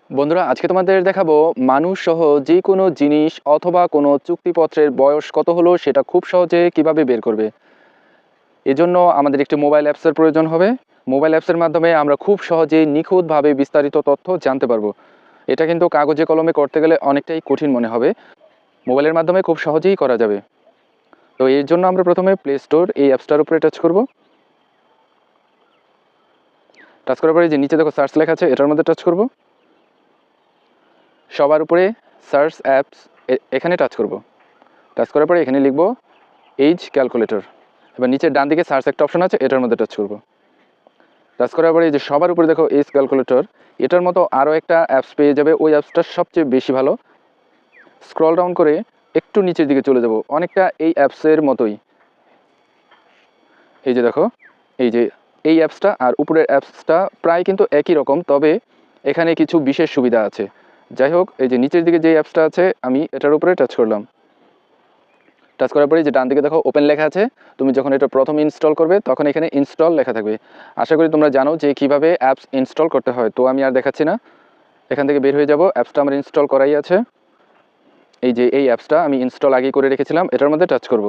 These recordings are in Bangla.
বন্ধুরা, আজকে তোমাদের দেখাবো মানুষ সহ যে কোনো জিনিস অথবা কোনো চুক্তিপত্রের বয়স কত হলো সেটা খুব সহজে কিভাবে বের করবে। এজন্য আমাদের একটি মোবাইল অ্যাপসের প্রয়োজন হবে। মোবাইল অ্যাপসের মাধ্যমে আমরা খুব সহজেই নিখুঁতভাবে বিস্তারিত তথ্য জানতে পারবো। এটা কিন্তু কাগজে কলমে করতে গেলে অনেকটাই কঠিন মনে হবে, মোবাইলের মাধ্যমে খুব সহজেই করা যাবে। তো এর জন্য আমরা প্রথমে প্লে স্টোর এই অ্যাপসটার উপরে টাচ করব। টাচ করার পরে যে নিচে দেখো সার্চ লেখা আছে, এটার মধ্যে টাচ করব। সবার উপরে সার্চ অ্যাপস, এখানে টাচ করব। টাচ করার পরে এখানে লিখব এইজ ক্যালকুলেটর। এবার নিচের ডান দিকে সার্চ একটা অপশন আছে, এটার মধ্যে টাচ করব। টাচ করার পরে এই যে সবার উপরে দেখো এইজ ক্যালকুলেটর, এটার মতো আরও একটা অ্যাপস পেয়ে যাবে। ওই অ্যাপসটা সবচেয়ে বেশি ভালো। স্ক্রল ডাউন করে একটু নিচের দিকে চলে যাব, অনেকটা এই অ্যাপসের মতোই। এই যে দেখো, এই যে এই অ্যাপসটা আর উপরের অ্যাপসটা প্রায় কিন্তু একই রকম, তবে এখানে কিছু বিশেষ সুবিধা আছে। যাই হোক, এই যে নিচের দিকে যে অ্যাপসটা আছে আমি এটার উপরে টাচ করলাম। টাচ করার পরে যে ডান দিকে দেখো ওপেন লেখা আছে, তুমি যখন এটা প্রথম ইনস্টল করবে তখন এখানে ইনস্টল লেখা থাকবে। আশা করি তোমরা জানো যে কিভাবে অ্যাপস ইনস্টল করতে হয়, তো আমি আর দেখাচ্ছি না, এখান থেকে বের হয়ে যাব। অ্যাপসটা আমার ইনস্টল করাই আছে। এই যে এই অ্যাপসটা আমি ইনস্টল আগে করে রেখেছিলাম, এটার মধ্যে টাচ করব।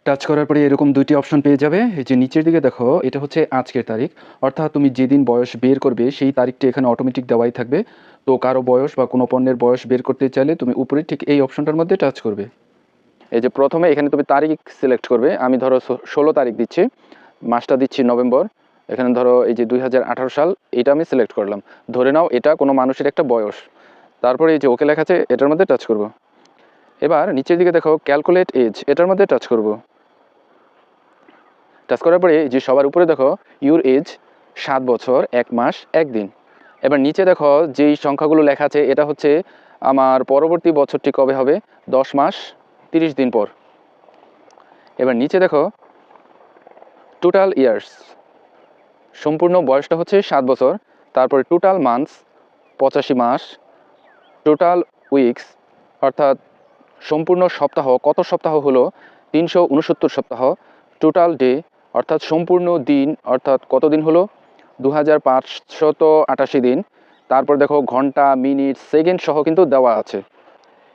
টাচ করার পরে এরকম দুইটি অপশন পেয়ে যাবে। এই যে নিচের দিকে দেখো, এটা হচ্ছে আজকের তারিখ, অর্থাৎ তুমি যেদিন বয়স বের করবে সেই তারিখটি এখানে অটোমেটিক দেওয়াই থাকবে। তো কারো বয়স বা কোনো পণ্যের বয়স বের করতে চাইলে তুমি উপরে ঠিক এই অপশনটার মধ্যে টাচ করবে। এই যে প্রথমে এখানে তুমি তারিখ সিলেক্ট করবে। আমি ধরো 16 তারিখ দিচ্ছি, মাসটা দিচ্ছি নভেম্বর। এখানে ধরো এই যে 2018 সাল, এটা আমি সিলেক্ট করলাম। ধরে নাও এটা কোনো মানুষের একটা বয়স। তারপরে এই যে ওকে লেখা আছে, এটার মধ্যে টাচ করব। এবার নিচের দিকে দেখো ক্যালকুলেট এজ, এটার মধ্যে টাচ করব। টাচ করার পরে যে সবার উপরে দেখো ইউর এজ 7 বছর 1 মাস 1 দিন। এবার নিচে দেখো যেই সংখ্যাগুলো লেখা আছে, এটা হচ্ছে আমার পরবর্তী বছরটি কবে হবে, 10 মাস 30 দিন পর। এবার নিচে দেখো টোটাল ইয়ার্স, সম্পূর্ণ বয়সটা হচ্ছে 7 বছর। তারপরে টোটাল মান্থস 85 মাস, টোটাল উইকস অর্থাৎ সম্পূর্ণ সপ্তাহ কত সপ্তাহ হলো, 369 সপ্তাহ। টোটাল ডে অর্থাৎ সম্পূর্ণ দিন অর্থাৎ কত দিন হলো, 2588 দিন। তারপর দেখো ঘন্টা মিনিট সেকেন্ড সহ কিন্তু দেওয়া আছে।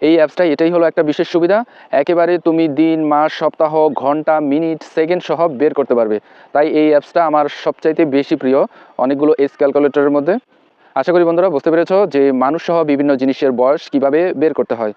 এই অ্যাপসটা এটাই হলো একটা বিশেষ সুবিধা, একেবারে তুমি দিন মাস সপ্তাহ ঘন্টা মিনিট সেকেন্ড সহ বের করতে পারবে। তাই এই অ্যাপসটা আমার সবচাইতে বেশি প্রিয় অনেকগুলো এজ ক্যালকুলেটরের মধ্যে। আশা করি বন্ধুরা বুঝতে পেরেছো যে মানুষ সহ বিভিন্ন জিনিসের বয়স কিভাবে বের করতে হয়।